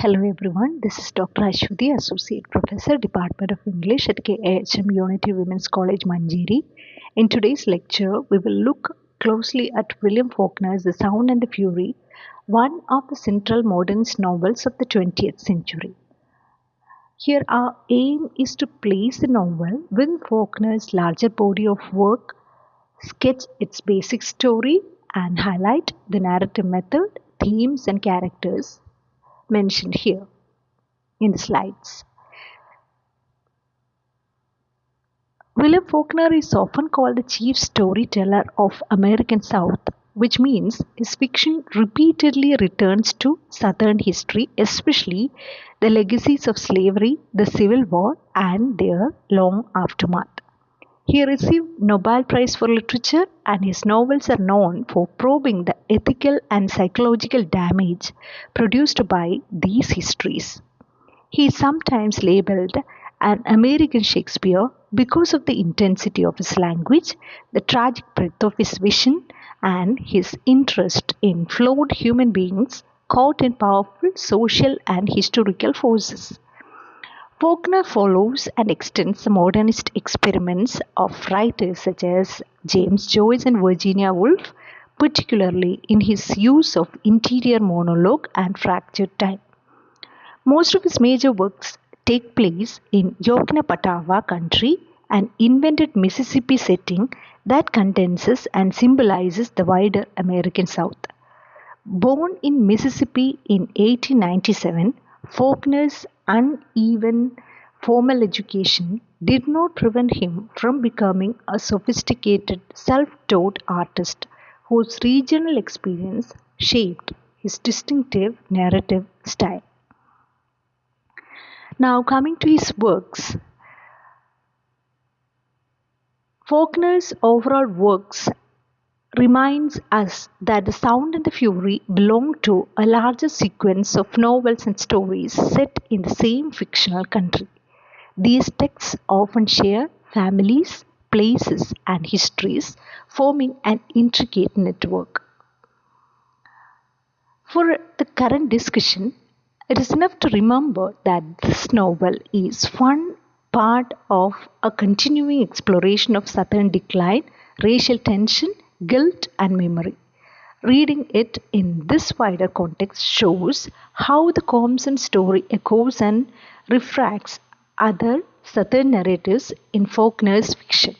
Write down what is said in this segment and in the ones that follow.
Hello everyone, this is Dr. Ashwati, Associate Professor, Department of English at KHM Unity Women's College, Manjeri. In today's lecture, we will look closely at William Faulkner's The Sound and the Fury, one of the central modernist novels of the 20th century. Here, our aim is to place the novel within Faulkner's larger body of work, sketch its basic story, and highlight the narrative method, themes, and characters mentioned here in the slides. William Faulkner is often called the chief storyteller of American South, which means his fiction repeatedly returns to Southern history, especially the legacies of slavery, the Civil War, and their long aftermath. He received Nobel Prize for Literature, and his novels are known for probing the ethical and psychological damage produced by these histories. He is sometimes labeled an American Shakespeare because of the intensity of his language, the tragic breadth of his vision, and his interest in flawed human beings caught in powerful social and historical forces. Faulkner follows and extends the modernist experiments of writers such as James Joyce and Virginia Woolf, particularly in his use of interior monologue and fractured time. Most of his major works take place in Yoknapatawpha country, an invented Mississippi setting that condenses and symbolizes the wider American South. Born in Mississippi in 1897, Faulkner's uneven formal education did not prevent him from becoming a sophisticated, self-taught artist whose regional experience shaped his distinctive narrative style. Now, coming to his works, Faulkner's overall works reminds us that The Sound and the Fury belong to a larger sequence of novels and stories set in the same fictional country. These texts often share families, places, and histories, forming an intricate network. For the current discussion, it is enough to remember that this novel is one part of a continuing exploration of Southern decline, racial tension, guilt, and memory. Reading it in this wider context shows how the Compson story echoes and refracts other Southern narratives in Faulkner's fiction.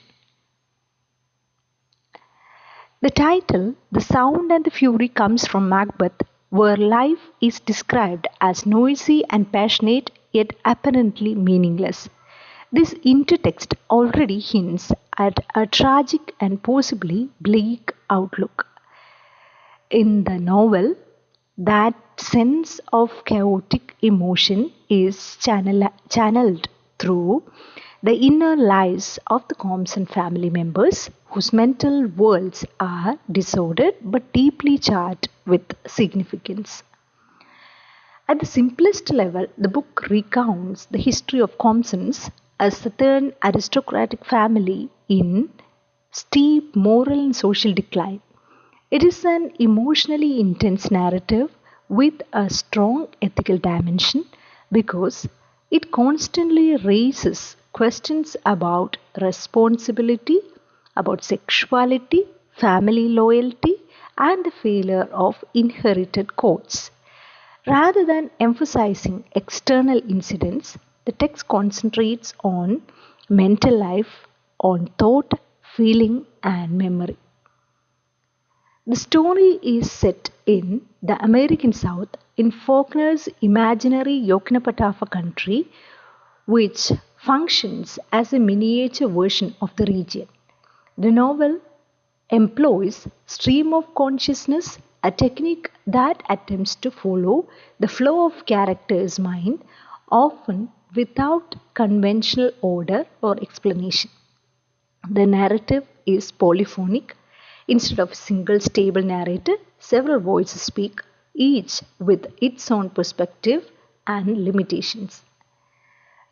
The title, The Sound and the Fury, comes from Macbeth, where life is described as noisy and passionate yet apparently meaningless. This intertext already hints at a tragic and possibly bleak outlook. In the novel, that sense of chaotic emotion is channeled through the inner lives of the Compson family members, whose mental worlds are disordered but deeply charged with significance. At the simplest level, the book recounts the history of Compsons, a Southern aristocratic family in steep moral and social decline. It is an emotionally intense narrative with a strong ethical dimension because it constantly raises questions about responsibility, about sexuality, family loyalty, and the failure of inherited codes. Rather than emphasizing external incidents, the text concentrates on mental life, on thought, feeling, and memory. The story is set in the American South in Faulkner's imaginary Yoknapatawpha country, which functions as a miniature version of the region. The novel employs stream of consciousness, a technique that attempts to follow the flow of characters' mind, often without conventional order or explanation. The narrative is polyphonic. Instead of a single stable narrator, several voices speak, each with its own perspective and limitations.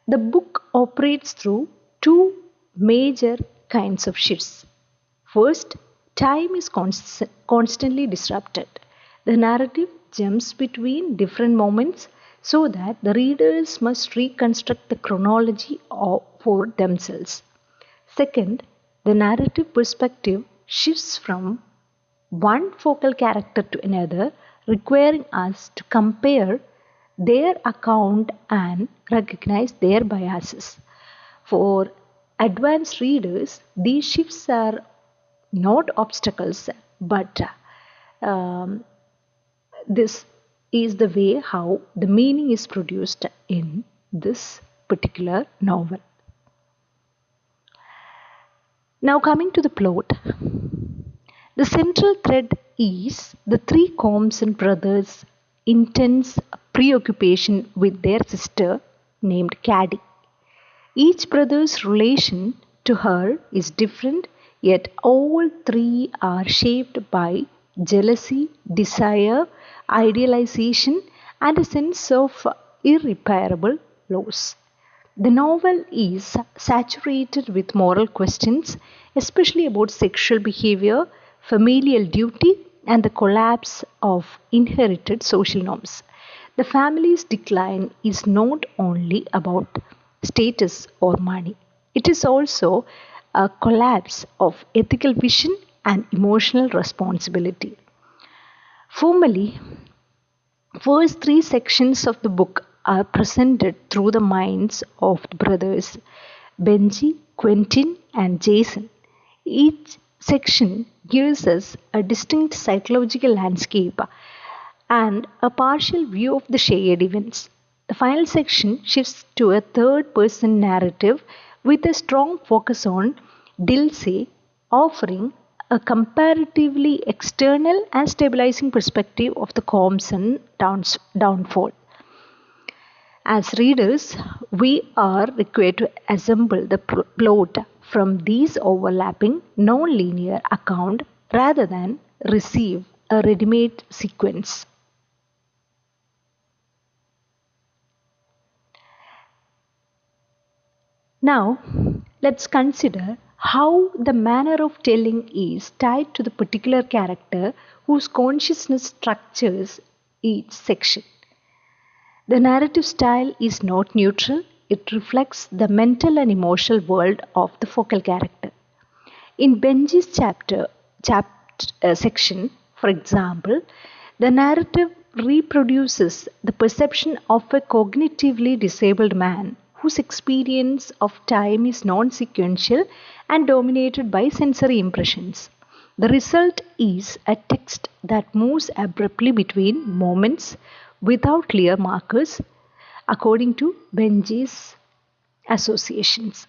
The book operates through two major kinds of shifts. First, time is constantly disrupted. The narrative jumps between different moments, so that the readers must reconstruct the chronology for themselves. Second, the narrative perspective shifts from one focal character to another, requiring us to compare their account and recognize their biases. For advanced readers, these shifts are not obstacles, but um, this is the way how the meaning is produced in this particular novel. Now, coming to the plot, the central thread is the three Compson brothers' intense preoccupation with their sister named Caddy. Each brother's relation to her is different, yet all three are shaped by jealousy, desire, idealization, and a sense of irreparable loss. The novel is saturated with moral questions, especially about sexual behavior, familial duty, and the collapse of inherited social norms. The family's decline is not only about status or money, it is also a collapse of ethical vision and emotional responsibility. Formally, first three sections of the book are presented through the minds of the brothers Benji, Quentin, and Jason. Each section gives us a distinct psychological landscape and a partial view of the shared events. The final section shifts to a third person narrative with a strong focus on Dilse, offering a comparatively external and stabilizing perspective of the Compson downfall. As readers, we are required to assemble the plot from these overlapping, non linear accounts rather than receive a ready made sequence. Now, let's consider how the manner of telling is tied to the particular character whose consciousness structures each section. The narrative style is not neutral, it reflects the mental and emotional world of the focal character. In Benji's section, for example, the narrative reproduces the perception of a cognitively disabled man whose experience of time is non sequential and dominated by sensory impressions. The result is a text that moves abruptly between moments without clear markers, according to Benji's associations.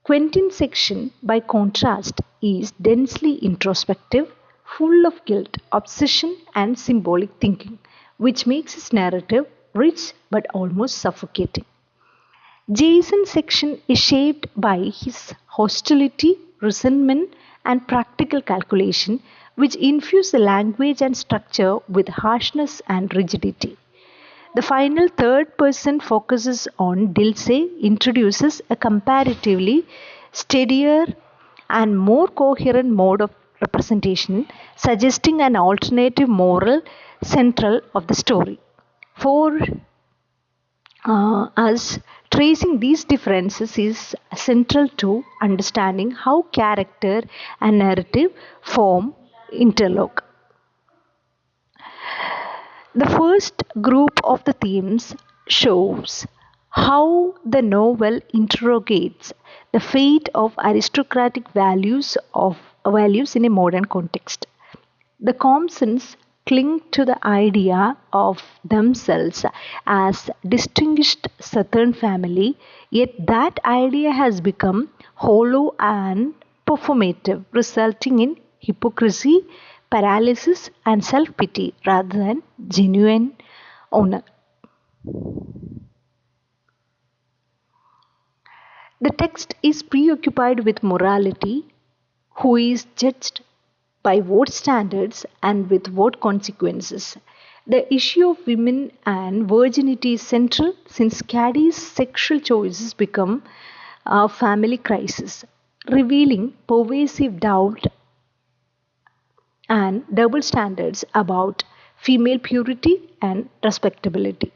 Quentin's section, by contrast, is densely introspective, full of guilt, obsession, and symbolic thinking, which makes his narrative rich but almost suffocating. Jason's section is shaped by his hostility, resentment, and practical calculation, which infuse the language and structure with harshness and rigidity. The final third person focuses on Dilse, introduces a comparatively steadier and more coherent mode of representation, suggesting an alternative moral central of the story. For us, tracing these differences is central to understanding how character and narrative form interlock. The first group of the themes shows how the novel interrogates the fate of aristocratic values in a modern context. The Compsons cling to the idea of themselves as distinguished southern family, yet that idea has become hollow and performative, resulting in hypocrisy, paralysis, and self-pity rather than genuine honor. The text is preoccupied with morality, who is judged by what standards and with what consequences. The issue of women and virginity is central since Caddy's sexual choices become a family crisis, revealing pervasive doubt and double standards about female purity and respectability.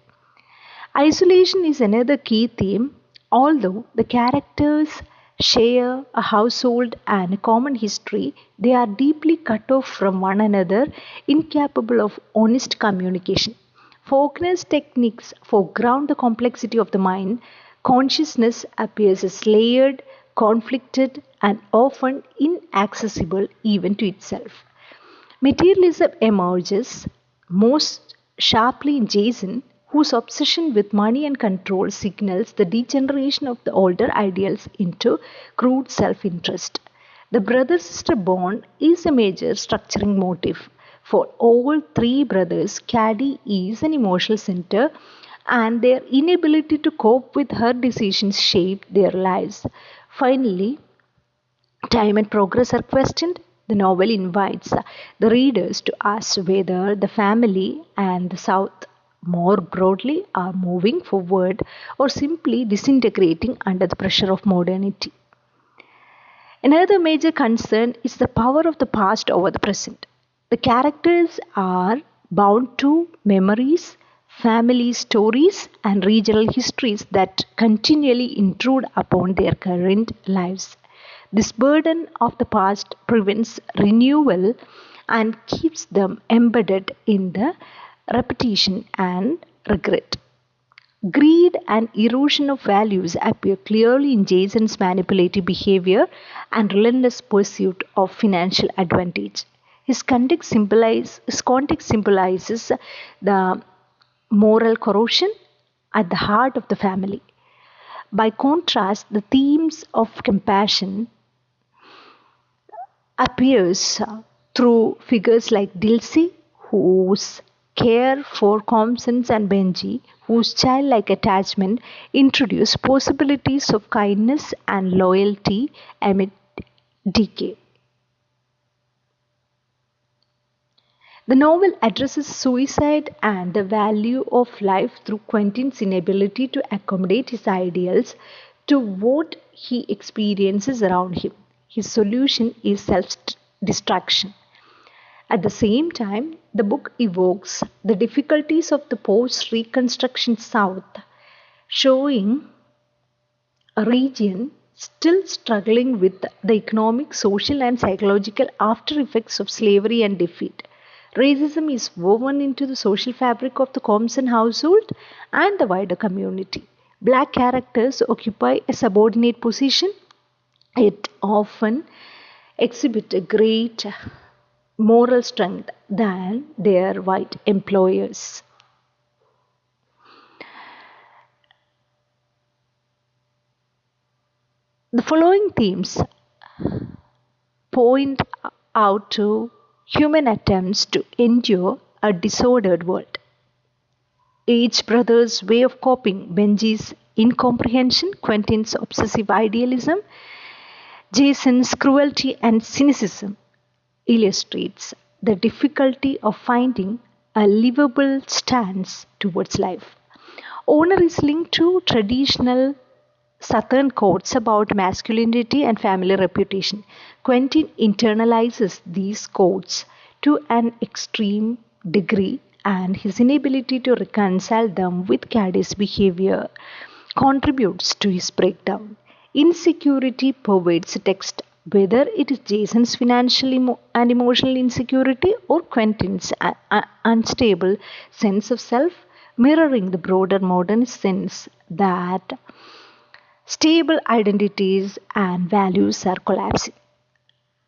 Isolation is another key theme, although the characters share a household and a common history, they are deeply cut off from one another, incapable of honest communication. Faulkner's techniques foreground the complexity of the mind. Consciousness appears as layered, conflicted, and often inaccessible even to itself. Materialism emerges most sharply in Jason, whose obsession with money and control signals the degeneration of the older ideals into crude self interest. The brother sister bond is a major structuring motive. For all three brothers, Caddy is an emotional center, and their inability to cope with her decisions shaped their lives. Finally, time and progress are questioned. The novel invites the readers to ask whether the family and the South more broadly are moving forward or simply disintegrating under the pressure of modernity. Another major concern is the power of the past over the present. The characters are bound to memories, family stories, and regional histories that continually intrude upon their current lives. This burden of the past prevents renewal and keeps them embedded in the repetition and regret. Greed and erosion of values appear clearly in Jason's manipulative behavior and relentless pursuit of financial advantage. His context symbolizes the moral corrosion at the heart of the family. By contrast, the themes of compassion appears through figures like Dilsey, whose care for Constance and Benji, whose childlike attachment introduce possibilities of kindness and loyalty amid decay. The novel addresses suicide and the value of life through Quentin's inability to accommodate his ideals to what he experiences around him. His solution is self destruction. At the same time, the book evokes the difficulties of the post Reconstruction South, showing a region still struggling with the economic, social, and psychological after effects of slavery and defeat. Racism is woven into the social fabric of the Compson household and the wider community. Black characters occupy a subordinate position, yet often exhibit a great moral strength than their white employers. The following themes point out to human attempts to endure a disordered world. Each brother's way of coping, Benji's incomprehension, Quentin's obsessive idealism, Jason's cruelty and cynicism, illustrates the difficulty of finding a livable stance towards life. Honor is linked to traditional Southern quotes about masculinity and family reputation. Quentin internalizes these quotes to an extreme degree, and his inability to reconcile them with Caddy's behavior contributes to his breakdown. Insecurity pervades text, whether it is Jason's financial and emotional insecurity or Quentin's unstable sense of self, mirroring the broader modern sense that stable identities and values are collapsing.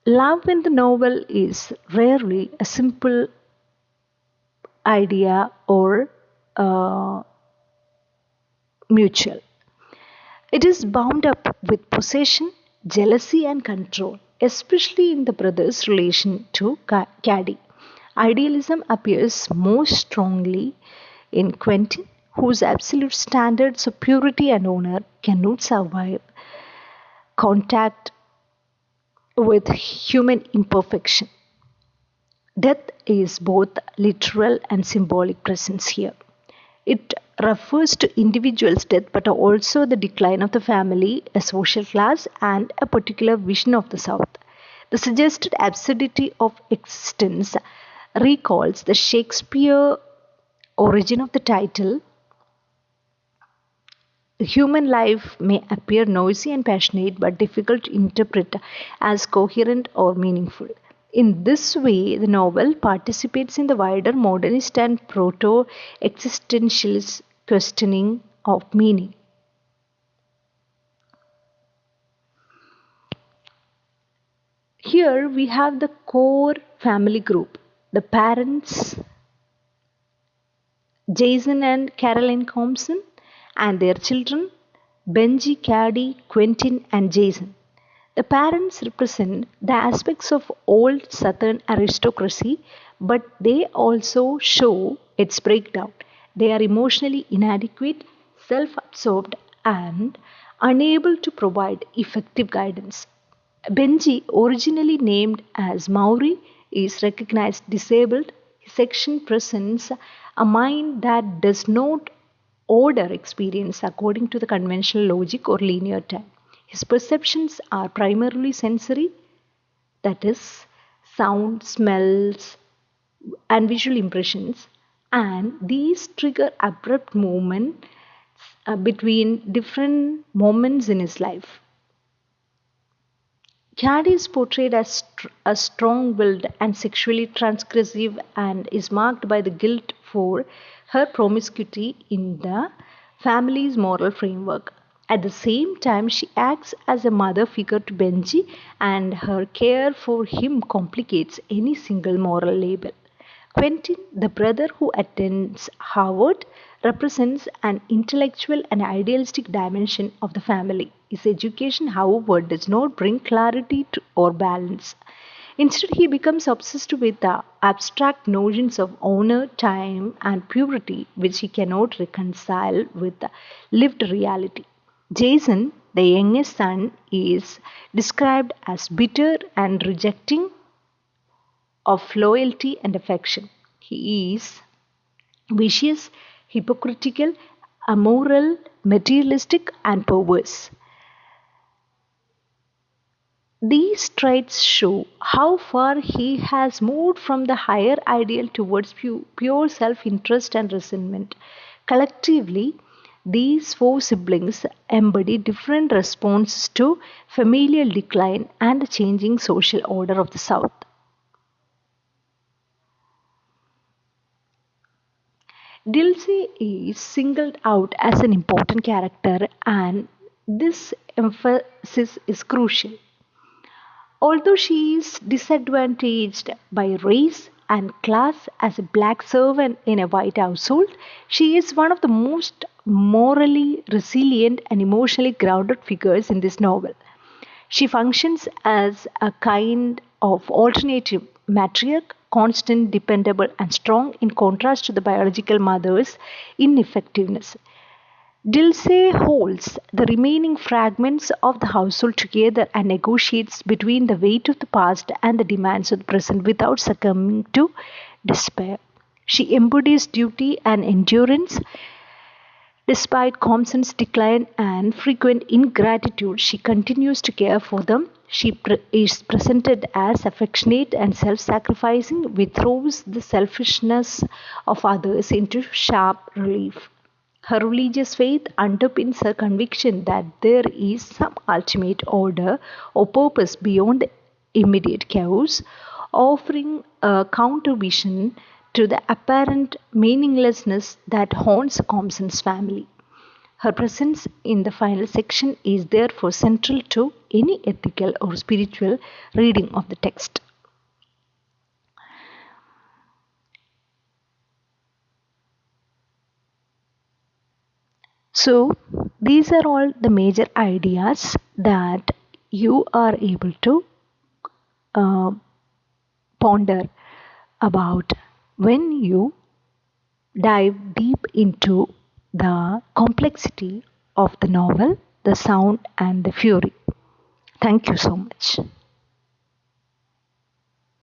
Love in the novel is rarely a simple idea or mutual. It is bound up with possession, jealousy, and control, especially in the brothers' relation to Caddy. Idealism appears most strongly in Quentin, whose absolute standards of purity and honor cannot survive contact with human imperfection. Death is both literal and symbolic presence here. It refers to individuals' death but also the decline of the family, a social class, and a particular vision of the South. The suggested absurdity of existence recalls the Shakespeare origin of the title Human life may appear noisy and passionate but difficult to interpret as coherent or meaningful. In this way, the novel participates in the wider modernist and proto existentialist questioning of meaning. Here we have the core family group, the parents, Jason and Caroline Thompson, and their children, Benji, Caddy, Quentin, and Jason. The parents represent the aspects of old Southern aristocracy, but they also show its breakdown. They are emotionally inadequate, self absorbed, and unable to provide effective guidance. Benji, originally named as Maori, is recognized disabled. His section presents a mind that does not order experience according to the conventional logic or linear time. His perceptions are primarily sensory, that is, sound, smells, and visual impressions, and these trigger abrupt movements between different moments in his life. Cad is portrayed as a strong willed and sexually transgressive and is marked by the guilt for her promiscuity in the family's moral framework. At the same time, she acts as a mother figure to Benji, and her care for him complicates any single moral label. Quentin, the brother who attends Harvard, represents an intellectual and idealistic dimension of the family. His education, however, does not bring clarity or balance. Instead, he becomes obsessed with the abstract notions of honor, time, and purity, which he cannot reconcile with the lived reality. Jason, the youngest son, is described as bitter and rejecting of loyalty and affection. He is vicious, hypocritical, amoral, materialistic, and perverse. These traits show how far he has moved from the higher ideal towards pure self interest and resentment. Collectively, these four siblings embody different responses to familial decline and the changing social order of the South. Dilsey is singled out as an important character, and this emphasis is crucial. Although she is disadvantaged by race and class as a black servant in a white household, she is one of the most morally resilient and emotionally grounded figures in this novel. She functions as a kind of alternative matriarch, constant, dependable, and strong in contrast to the biological mother's ineffectiveness. Dilsey holds the remaining fragments of the household together and negotiates between the weight of the past and the demands of the present without succumbing to despair. She embodies duty and endurance. Despite Compson's decline and frequent ingratitude, she continues to care for them. She is presented as affectionate and self sacrificing, which throws the selfishness of others into sharp relief. Her religious faith underpins her conviction that there is some ultimate order or purpose beyond the immediate chaos, offering a countervision to the apparent meaninglessness that haunts Compson's family. Her presence in the final section is therefore central to any ethical or spiritual reading of the text. So, these are all the major ideas that you are able to uh, ponder about when you dive deep into the complexity of the novel, the sound, and the fury. Thank you so much.